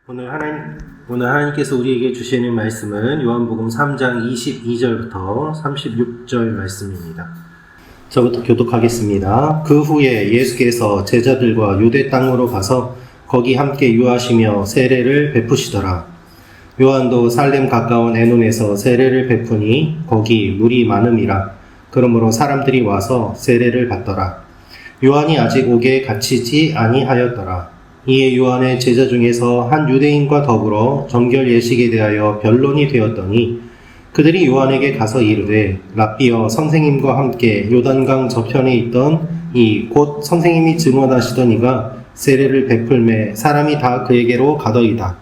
오늘 하나님께서 우리에게 주시는 말씀은 요한복음 3장 22절부터 36절 말씀입니다. 저부터 교독하겠습니다. 그 후에 예수께서 제자들과 유대 땅으로 가서 거기 함께 유하시며 세례를 베푸시더라. 요한도 살렘 가까운 에논에서 세례를 베푸니 거기 물이 많음이라. 그러므로 사람들이 와서 세례를 받더라. 요한이 아직 옥에 갇히지 아니하였더라. 이에 요한의 제자 중에서 한 유대인과 더불어 정결 예식에 대하여 변론이 되었더니 그들이 요한에게 가서 이르되 랍비여, 선생님과 함께 요단강 저편에 있던 이 곧 선생님이 증언하시던 이가 세례를 베풀매 사람이 다 그에게로 가더이다.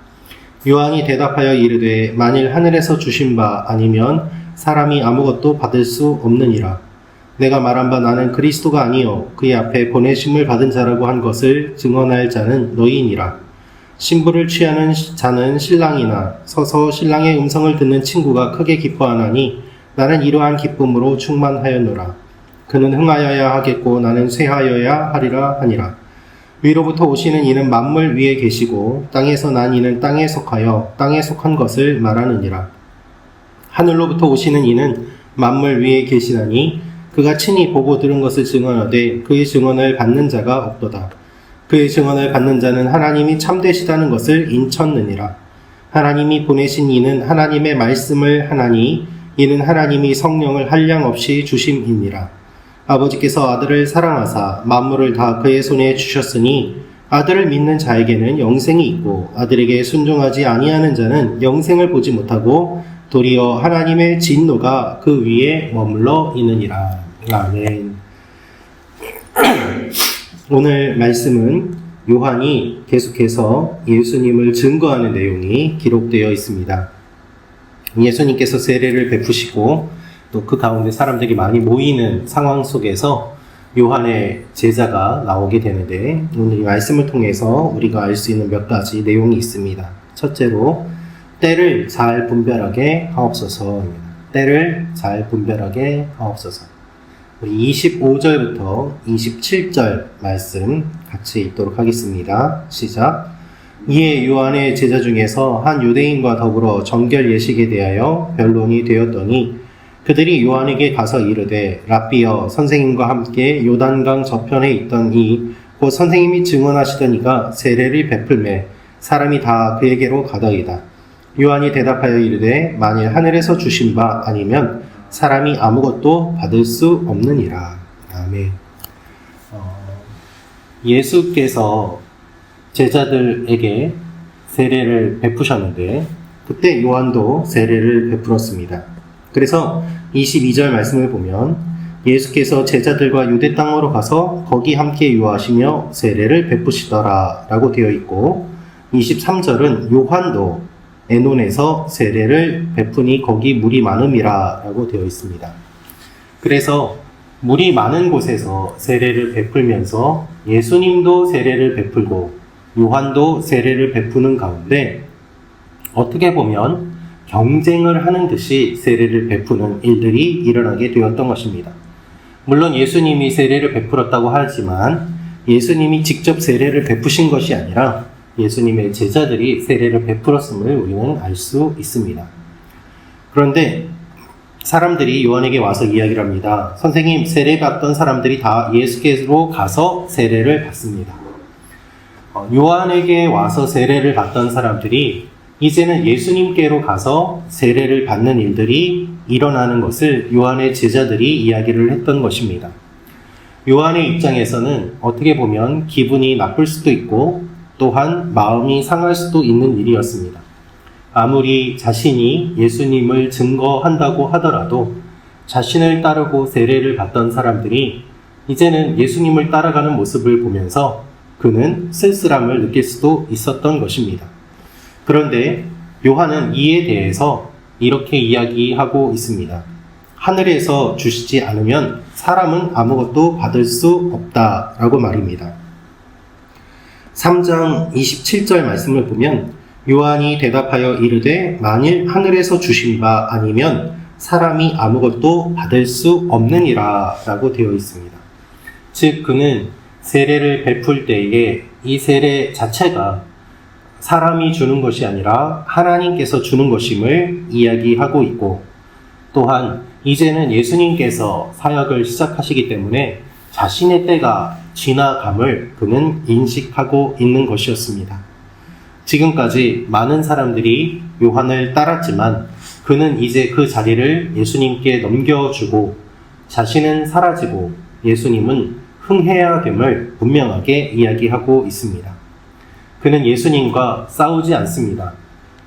요한이 대답하여 이르되 만일 하늘에서 주신 바 아니면 사람이 아무것도 받을 수 없느니라. 내가 말한 바 나는 그리스도가 아니요 그의 앞에 보내심을 받은 자라고 한 것을 증언할 자는 너희니라. 신부를 취하는 자는 신랑이나 서서 신랑의 음성을 듣는 친구가 크게 기뻐하나니 나는 이러한 기쁨으로 충만하였노라. 그는 흥하여야 하겠고 나는 쇠하여야 하리라 하니라. 위로부터 오시는 이는 만물 위에 계시고 땅에서 난 이는 땅에 속하여 땅에 속한 것을 말하느니라. 하늘로부터 오시는 이는 만물 위에 계시나니 그가 친히 보고 들은 것을 증언하되 그의 증언을 받는 자가 없도다. 그의 증언을 받는 자는 하나님이 참되시다는 것을 인쳤느니라. 하나님이 보내신 이는 하나님의 말씀을 하나니 이는 하나님이 성령을 한량없이 주심이니라. 아버지께서 아들을 사랑하사 만물을 다 그의 손에 주셨으니 아들을 믿는 자에게는 영생이 있고 아들에게 순종하지 아니하는 자는 영생을 보지 못하고 도리어 하나님의 진노가 그 위에 머물러 있느니라. 아멘. 오늘 말씀은 요한이 계속해서 예수님을 증거하는 내용이 기록되어 있습니다. 예수님께서 세례를 베푸시고 또 그 가운데 사람들이 많이 모이는 상황 속에서 요한의 제자가 나오게 되는데 오늘 이 말씀을 통해서 우리가 알 수 있는 몇 가지 내용이 있습니다. 첫째로 때를 잘 분별하게 하옵소서입니다. 때를 잘 분별하게 하옵소서. 25절부터 27절 말씀 같이 읽도록 하겠습니다. 시작. 이에 요한의 제자 중에서 한 유대인과 더불어 정결 예식에 대하여 변론이 되었더니 그들이 요한에게 가서 이르되 랍비여, 선생님과 함께 요단강 저편에 있던 이 곧 선생님이 증언하시던 이가 세례를 베풀매 사람이 다 그에게로 가더이다. 요한이 대답하여 이르되 만일 하늘에서 주신 바 아니면 사람이 아무것도 받을 수 없느니라. 아멘. 예수께서 제자들에게 세례를 베푸셨는데 그때 요한도 세례를 베풀었습니다. 그래서 22절 말씀을 보면 예수께서 제자들과 유대 땅으로 가서 거기 함께 유하시며 세례를 베푸시더라 라고 되어 있고 23절은 요한도 에논에서 세례를 베푸니 거기 물이 많음이라 라고 되어 있습니다. 그래서 물이 많은 곳에서 세례를 베풀면서 예수님도 세례를 베풀고 요한도 세례를 베푸는 가운데 어떻게 보면 경쟁을 하는 듯이 세례를 베푸는 일들이 일어나게 되었던 것입니다. 물론 예수님이 세례를 베풀었다고 하지만 예수님이 직접 세례를 베푸신 것이 아니라 예수님의 제자들이 세례를 베풀었음을 우리는 알 수 있습니다. 그런데 사람들이 요한에게 와서 이야기를 합니다. 선생님, 세례 받던 사람들이 다 예수께로 가서 세례를 받습니다. 요한에게 와서 세례를 받던 사람들이 이제는 예수님께로 가서 세례를 받는 일들이 일어나는 것을 요한의 제자들이 이야기를 했던 것입니다. 요한의 입장에서는 어떻게 보면 기분이 나쁠 수도 있고 또한 마음이 상할 수도 있는 일이었습니다. 아무리 자신이 예수님을 증거한다고 하더라도 자신을 따르고 세례를 받던 사람들이 이제는 예수님을 따라가는 모습을 보면서 그는 쓸쓸함을 느낄 수도 있었던 것입니다. 그런데 요한은 이에 대해서 이렇게 이야기하고 있습니다. 하늘에서 주시지 않으면 사람은 아무것도 받을 수 없다라고 말입니다. 3장 27절 말씀을 보면 요한이 대답하여 이르되 만일 하늘에서 주신 바 아니면 사람이 아무것도 받을 수 없느니라 라고 되어 있습니다. 즉 그는 세례를 베풀 때에 이 세례 자체가 사람이 주는 것이 아니라 하나님께서 주는 것임을 이야기하고 있고, 또한 이제는 예수님께서 사역을 시작하시기 때문에 자신의 때가 지나감을 그는 인식하고 있는 것이었습니다. 지금까지 많은 사람들이 요한을 따랐지만 그는 이제 그 자리를 예수님께 넘겨주고 자신은 사라지고 예수님은 흥해야 됨을 분명하게 이야기하고 있습니다. 그는 예수님과 싸우지 않습니다.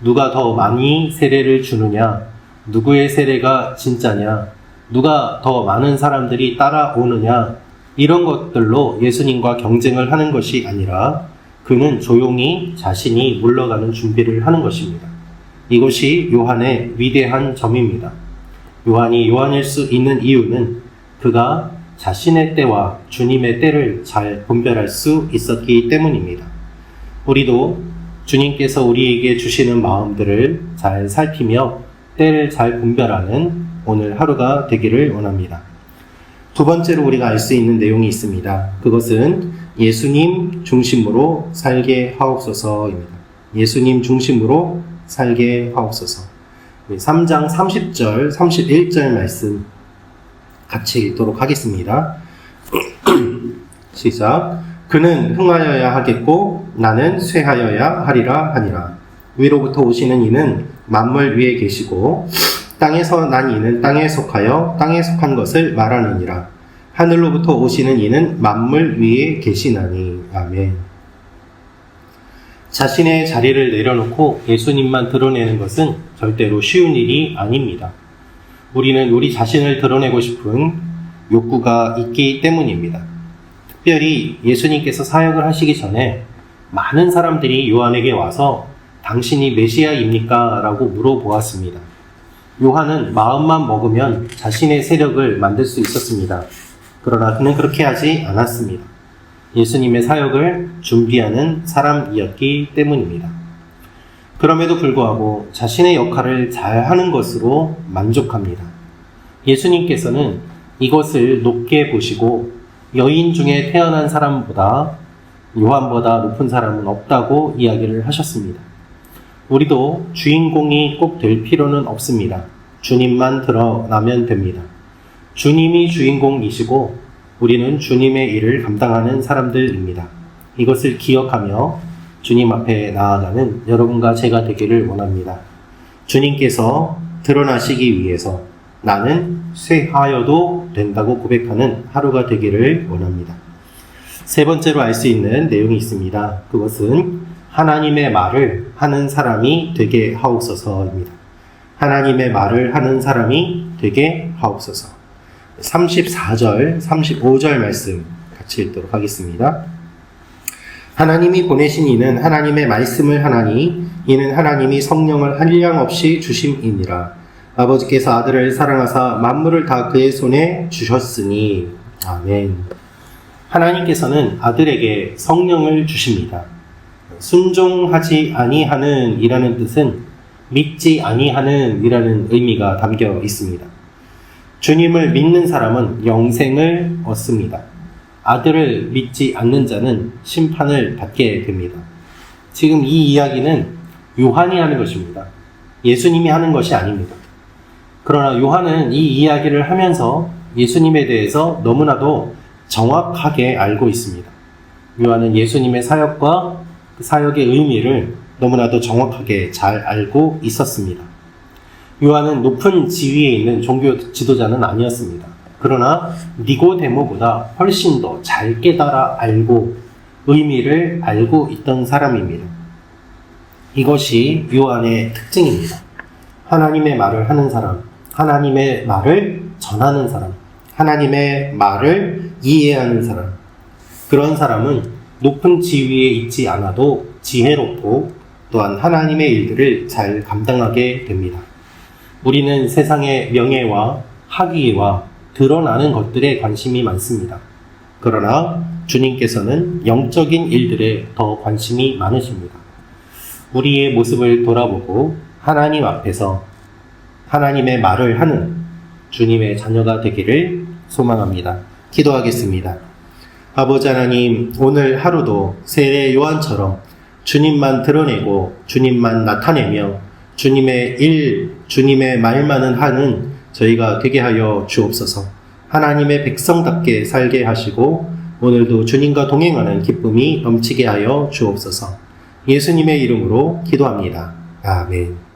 누가 더 많이 세례를 주느냐, 누구의 세례가 진짜냐, 누가 더 많은 사람들이 따라오느냐, 이런 것들로 예수님과 경쟁을 하는 것이 아니라 그는 조용히 자신이 물러가는 준비를 하는 것입니다. 이것이 요한의 위대한 점입니다. 요한이 요한일 수 있는 이유는 그가 자신의 때와 주님의 때를 잘 분별할 수 있었기 때문입니다. 우리도 주님께서 우리에게 주시는 마음들을 잘 살피며 때를 잘 분별하는 오늘 하루가 되기를 원합니다. 두 번째로 우리가 알 수 있는 내용이 있습니다. 그것은 예수님 중심으로 살게 하옵소서입니다. 예수님 중심으로 살게 하옵소서. 3장 30절, 31절 말씀 같이 읽도록 하겠습니다. 시작. 그는 흥하여야 하겠고 나는 쇠하여야 하리라 하니라. 위로부터 오시는 이는 만물 위에 계시고 땅에서 난 이는 땅에 속하여 땅에 속한 것을 말하느니라. 하늘로부터 오시는 이는 만물 위에 계시나니. 아멘. 자신의 자리를 내려놓고 예수님만 드러내는 것은 절대로 쉬운 일이 아닙니다. 우리는 우리 자신을 드러내고 싶은 욕구가 있기 때문입니다. 특별히 예수님께서 사역을 하시기 전에 많은 사람들이 요한에게 와서 당신이 메시아입니까? 라고 물어보았습니다. 요한은 마음만 먹으면 자신의 세력을 만들 수 있었습니다. 그러나 그는 그렇게 하지 않았습니다. 예수님의 사역을 준비하는 사람이었기 때문입니다. 그럼에도 불구하고 자신의 역할을 잘 하는 것으로 만족합니다. 예수님께서는 이것을 높게 보시고 여인 중에 태어난 사람보다 요한보다 높은 사람은 없다고 이야기를 하셨습니다. 우리도 주인공이 꼭 될 필요는 없습니다. 주님만 드러나면 됩니다. 주님이 주인공이시고 우리는 주님의 일을 감당하는 사람들입니다. 이것을 기억하며 주님 앞에 나아가는 여러분과 제가 되기를 원합니다. 주님께서 드러나시기 위해서 나는 쇠하여도 된다고 고백하는 하루가 되기를 원합니다. 세 번째로 알 수 있는 내용이 있습니다. 그것은 하나님의 말을 하는 사람이 되게 하옵소서입니다. 하나님의 말을 하는 사람이 되게 하옵소서. 34절, 35절 말씀 같이 읽도록 하겠습니다. 하나님이 보내신 이는 하나님의 말씀을 하나니 이는 하나님이 성령을 한량없이 주심이니라. 아버지께서 아들을 사랑하사 만물을 다 그의 손에 주셨으니. 아멘. 하나님께서는 아들에게 성령을 주십니다. 순종하지 아니하는 이라는 뜻은 믿지 아니하는 이라는 의미가 담겨 있습니다. 주님을 믿는 사람은 영생을 얻습니다. 아들을 믿지 않는 자는 심판을 받게 됩니다. 지금 이 이야기는 요한이 하는 것입니다. 예수님이 하는 것이 아닙니다. 그러나 요한은 이 이야기를 하면서 예수님에 대해서 너무나도 정확하게 알고 있습니다. 요한은 예수님의 사역과 그 사역의 의미를 너무나도 정확하게 잘 알고 있었습니다. 요한은 높은 지위에 있는 종교 지도자는 아니었습니다. 그러나 니고데모보다 훨씬 더 잘 깨달아 알고 의미를 알고 있던 사람입니다. 이것이 요한의 특징입니다. 하나님의 말을 하는 사람, 하나님의 말을 전하는 사람, 하나님의 말을 이해하는 사람. 그런 사람은 높은 지위에 있지 않아도 지혜롭고 또한 하나님의 일들을 잘 감당하게 됩니다. 우리는 세상의 명예와 학위와 드러나는 것들에 관심이 많습니다. 그러나 주님께서는 영적인 일들에 더 관심이 많으십니다. 우리의 모습을 돌아보고 하나님 앞에서 하나님의 말을 하는 주님의 자녀가 되기를 소망합니다. 기도하겠습니다. 아버지 하나님, 오늘 하루도 세례 요한처럼 주님만 드러내고 주님만 나타내며 주님의 일, 주님의 말만은 하는 저희가 되게 하여 주옵소서. 하나님의 백성답게 살게 하시고 오늘도 주님과 동행하는 기쁨이 넘치게 하여 주옵소서. 예수님의 이름으로 기도합니다. 아멘.